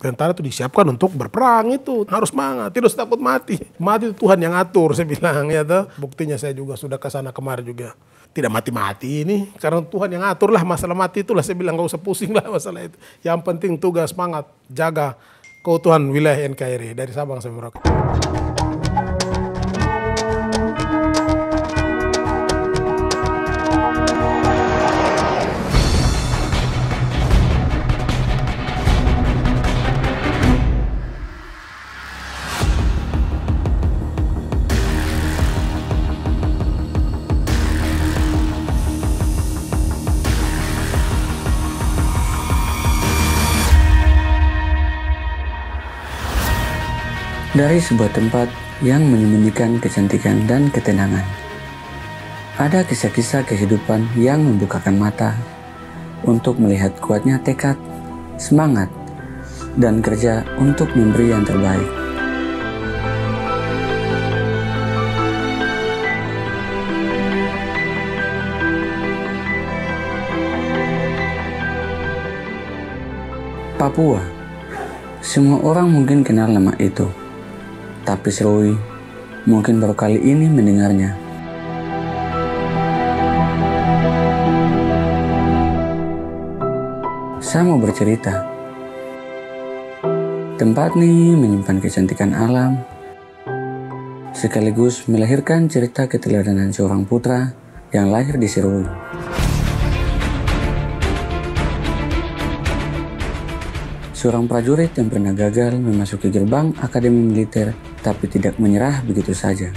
tentara itu disiapkan untuk berperang itu. Harus semangat, tidak usah takut mati. Mati itu Tuhan yang atur, saya bilang ya toh. Buktinya saya juga sudah ke sana kemarin juga. Tidak mati-mati ini, karena Tuhan yang atur lah masalah mati itulah. Saya bilang gak usah pusing lah masalah itu. Yang penting tugas semangat, jaga keutuhan wilayah NKRI dari Sabang sampai Merauke. Dari sebuah tempat yang menyembunyikan kecantikan dan ketenangan, ada kisah-kisah kehidupan yang membukakan mata untuk melihat kuatnya tekad, semangat, dan kerja untuk memberi yang terbaik. Papua, semua orang mungkin kenal nama itu. Tapi Serui mungkin baru kali ini mendengarnya. Saya mau bercerita. Tempat ini menyimpan kecantikan alam, sekaligus melahirkan cerita keteladanan seorang putra yang lahir di Serui. Seorang prajurit yang pernah gagal memasuki gerbang Akademi Militer tapi tidak menyerah begitu saja.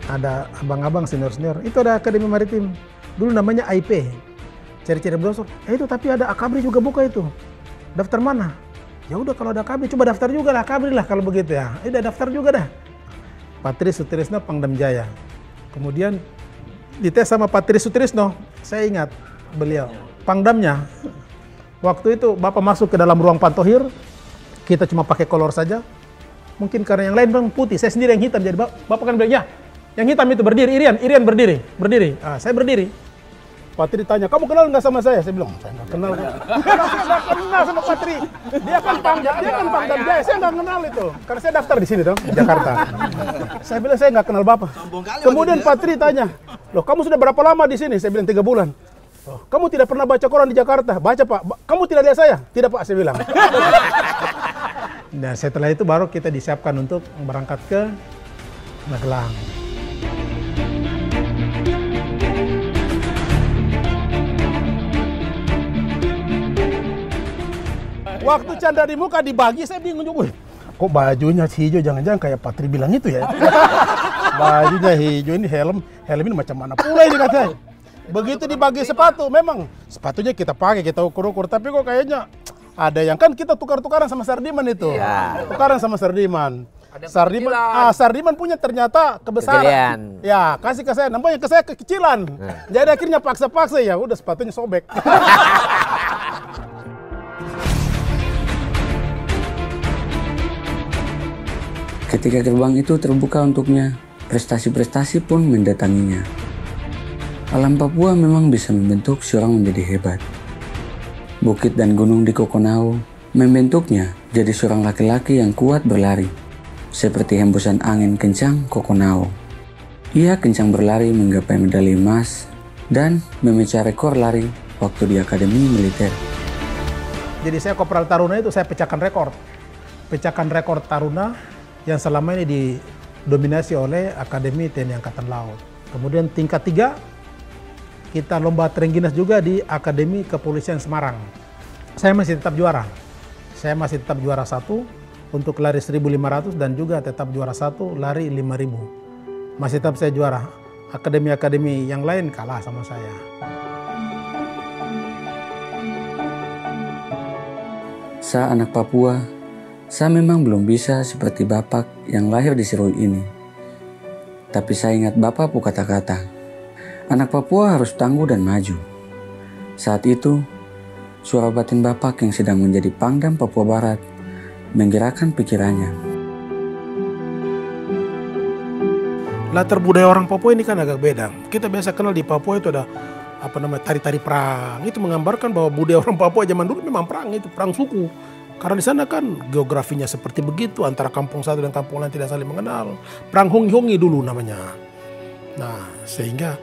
Ada abang-abang senior-senior, itu ada Akademi Maritim. Dulu namanya AIP, cari-cari brosur. Itu tapi ada Akabri juga buka itu. Daftar mana? Ya udah kalau ada Akabri, coba daftar juga lah Akabri lah kalau begitu ya. Udah daftar juga dah. Patris Sutrisno Pangdam Jaya. Kemudian dites sama Patris Sutrisno, saya ingat beliau. Pangdamnya, waktu itu Bapak masuk ke dalam ruang pantohir, kita cuma pakai kolor saja. Mungkin karena yang lain bang putih, saya sendiri yang hitam. Jadi Bapak kan bilang, ya yang hitam itu berdiri, Irian berdiri. Saya berdiri. Patri tanya, kamu kenal nggak sama saya? Saya bilang, saya nggak kenal. Saya nggak kenal sama Patri. Dia kan Pangdam Jaya, saya nggak kenal itu. Karena saya daftar di sini dong, di Jakarta. Saya bilang, saya nggak kenal Bapak. Kemudian Patri tanya, loh kamu sudah berapa lama di sini? Saya bilang 3 bulan. Oh, kamu tidak pernah baca koran di Jakarta? Baca Pak. Kamu tidak lihat saya? Tidak Pak, saya bilang. Nah setelah itu baru kita disiapkan untuk berangkat ke Magelang. Waktu canda di muka dibagi, saya bingung juga. Kok bajunya hijau, jangan-jangan kayak Patri bilang itu ya. Bajunya hijau, ini helm ini macam mana pula ini katanya. Begitu dibagi sepatu, memang sepatunya kita pakai, kita ukur-ukur, tapi kok kayaknya ada yang kan kita tukar-tukaran sama Sardiman itu. Iya. Tukaran sama Sardiman. Sardiman punya ternyata kebesaran. Kegedean. Ya, kasih ke saya, namanya ke saya kekecilan. Jadi akhirnya paksa-paksa ya, udah sepatunya sobek. Ketika gerbang itu terbuka untuknya, prestasi-prestasi pun mendatanginya. Alam Papua memang bisa membentuk seorang menjadi hebat. Bukit dan gunung di Kokonau membentuknya jadi seorang laki-laki yang kuat berlari. Seperti hembusan angin kencang Kokonau. Ia kencang berlari menggapai medali emas dan memecah rekor lari waktu di Akademi Militer. Jadi saya Kopral Taruna itu saya pecahkan rekor. Pecahkan rekor Taruna yang selama ini didominasi oleh Akademi TNI Angkatan Laut. Kemudian tingkat 3 kita lomba Trengginas juga di Akademi Kepolisian Semarang. Saya masih tetap juara. Saya masih tetap juara 1 untuk lari 1.500 dan juga tetap juara 1 lari 5.000. Masih tetap saya juara. Akademi-akademi yang lain kalah sama saya. Saya anak Papua, saya memang belum bisa seperti Bapak yang lahir di Serui ini. Tapi saya ingat Bapak kata-kata. Anak Papua harus tangguh dan maju. Saat itu, suara batin Bapak yang sedang menjadi Pangdam Papua Barat menggerakkan pikirannya. Latar budaya orang Papua ini kan agak beda. Kita biasa kenal di Papua itu ada tari-tari perang. Itu menggambarkan bahwa budaya orang Papua zaman dulu memang perang, itu perang suku. Karena di sana kan geografinya seperti begitu, antara kampung satu dan kampung lain tidak saling mengenal. Perang hongi-hongi dulu namanya. Nah, sehingga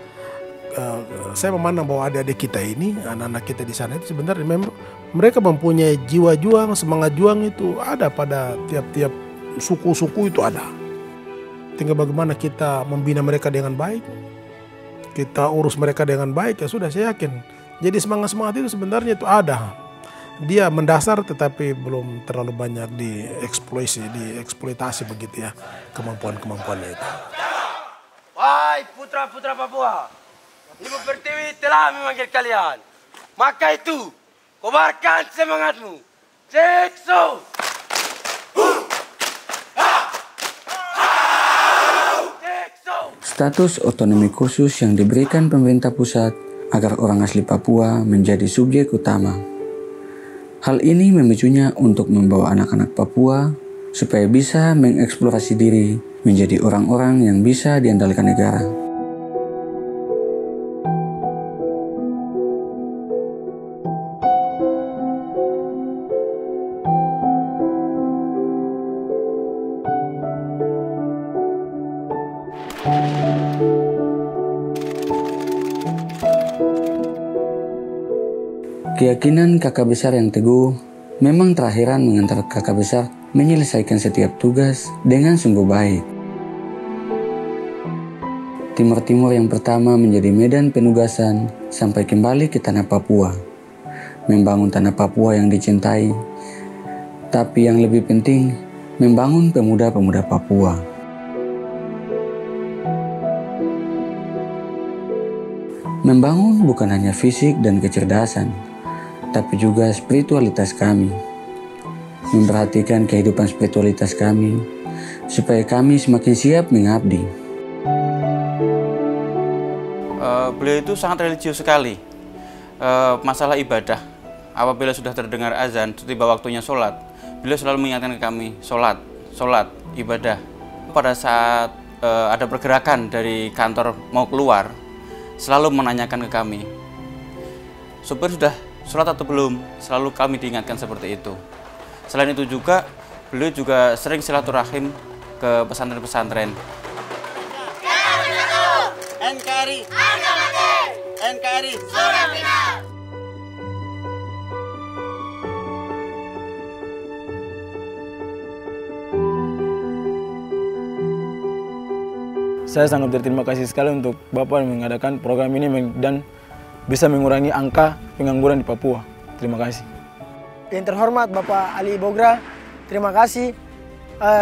saya memandang bahwa adik-adik kita ini, anak-anak kita di sana itu sebenarnya mereka mempunyai jiwa juang, semangat juang itu ada pada tiap-tiap suku-suku itu ada. Tinggal bagaimana kita membina mereka dengan baik, kita urus mereka dengan baik, ya sudah, saya yakin. Jadi semangat-semangat itu sebenarnya itu ada. Dia mendasar tetapi belum terlalu banyak dieksploitasi begitu ya, kemampuannya itu. Wahai putra-putra Papua, Ibu Pertiwi telah memanggil kalian. Maka itu, kobarkan semangatmu. Sekso! Status otonomi khusus yang diberikan pemerintah pusat agar orang asli Papua menjadi subjek utama. Hal ini memicunya untuk membawa anak-anak Papua supaya bisa mengeksplorasi diri menjadi orang-orang yang bisa diandalkan negara. Keyakinan kakak besar yang teguh memang terakhiran mengantar kakak besar menyelesaikan setiap tugas dengan sungguh baik. Timur-timur yang pertama menjadi medan penugasan sampai kembali ke tanah Papua. Membangun tanah Papua yang dicintai, tapi yang lebih penting, membangun pemuda-pemuda Papua. Membangun bukan hanya fisik dan kecerdasan, tapi juga spiritualitas kami. Memperhatikan kehidupan spiritualitas kami, supaya kami semakin siap mengabdi. Beliau itu sangat religius sekali. Masalah ibadah, apabila sudah terdengar azan, tiba waktunya sholat, beliau selalu mengingatkan ke kami, sholat, ibadah. Pada saat ada pergerakan dari kantor mau keluar, selalu menanyakan ke kami, supir sudah sholat atau belum? Selalu kami diingatkan seperti itu. Selain itu juga, beliau juga sering silaturahim ke pesantren-pesantren. NKRI, NKRI, sudah final. Saya sangat berterima kasih sekali untuk Bapak yang mengadakan program ini dan bisa mengurangi angka pengangguran di Papua. Terima kasih. Yang terhormat Bapak Ali Bogra, terima kasih.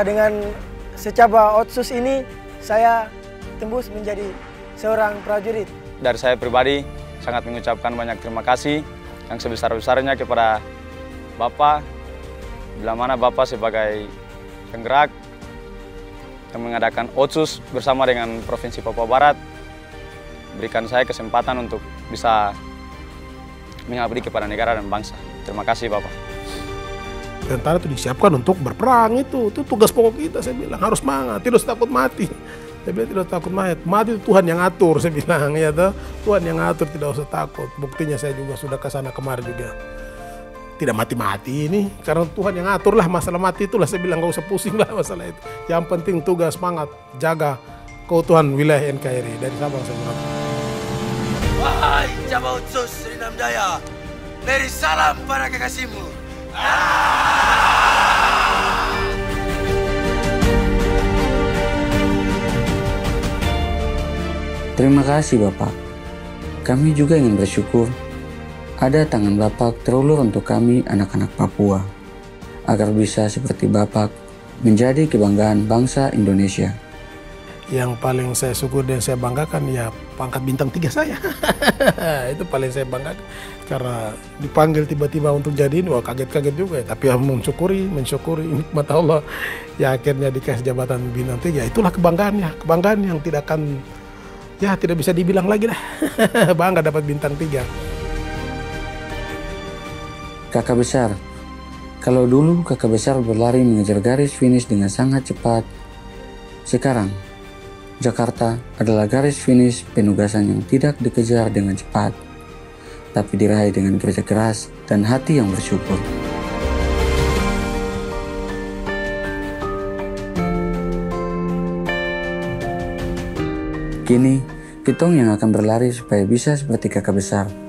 Dengan secaba Otsus ini, saya tembus menjadi seorang prajurit. Dari saya pribadi, sangat mengucapkan banyak terima kasih yang sebesar-besarnya kepada Bapak, bila mana Bapak sebagai penggerak yang mengadakan Otsus bersama dengan Provinsi Papua Barat, berikan saya kesempatan untuk bisa mengabdi kepada negara dan bangsa. Terima kasih Bapak. Tentara itu disiapkan untuk berperang, itu tugas pokok kita. Saya bilang harus semangat, tidak usah takut mati. Saya bilang tidak takut mati itu Tuhan yang atur, saya bilang ya toh. Tuhan yang atur, tidak usah takut. Buktinya saya juga sudah ke sana kemarin juga. Tidak mati-mati ini, karena Tuhan yang atur lah. Masalah mati itulah saya bilang, gak usah pusing lah masalah itu. Yang penting tugas semangat, jaga keutuhan wilayah NKRI dari Sabang sampai Merauke. Wahai Cabang Otsus Serinam Jaya, beri salam pada kekasihmu. Terima kasih Bapak. Kami juga ingin bersyukur ada tangan Bapak terulur untuk kami anak-anak Papua, agar bisa seperti Bapak menjadi kebanggaan bangsa Indonesia. Yang paling saya syukur dan saya banggakan ya pangkat bintang 3 saya. Itu paling saya banggakan. Karena dipanggil tiba-tiba untuk jadiin, wah kaget-kaget juga ya. Tapi ya mensyukuri nikmat Allah. Ya akhirnya dikasih jabatan bintang 3. Itulah kebanggaannya. Kebanggaan yang tidak akan, ya tidak bisa dibilang lagi dah. Bangga dapat bintang 3. Kakak besar, kalau dulu kakak besar berlari mengejar garis finish dengan sangat cepat, sekarang Jakarta adalah garis finish penugasan yang tidak dikejar dengan cepat, tapi diraih dengan kerja keras dan hati yang bersyukur. Kini, kitong yang akan berlari supaya bisa seperti kakak besar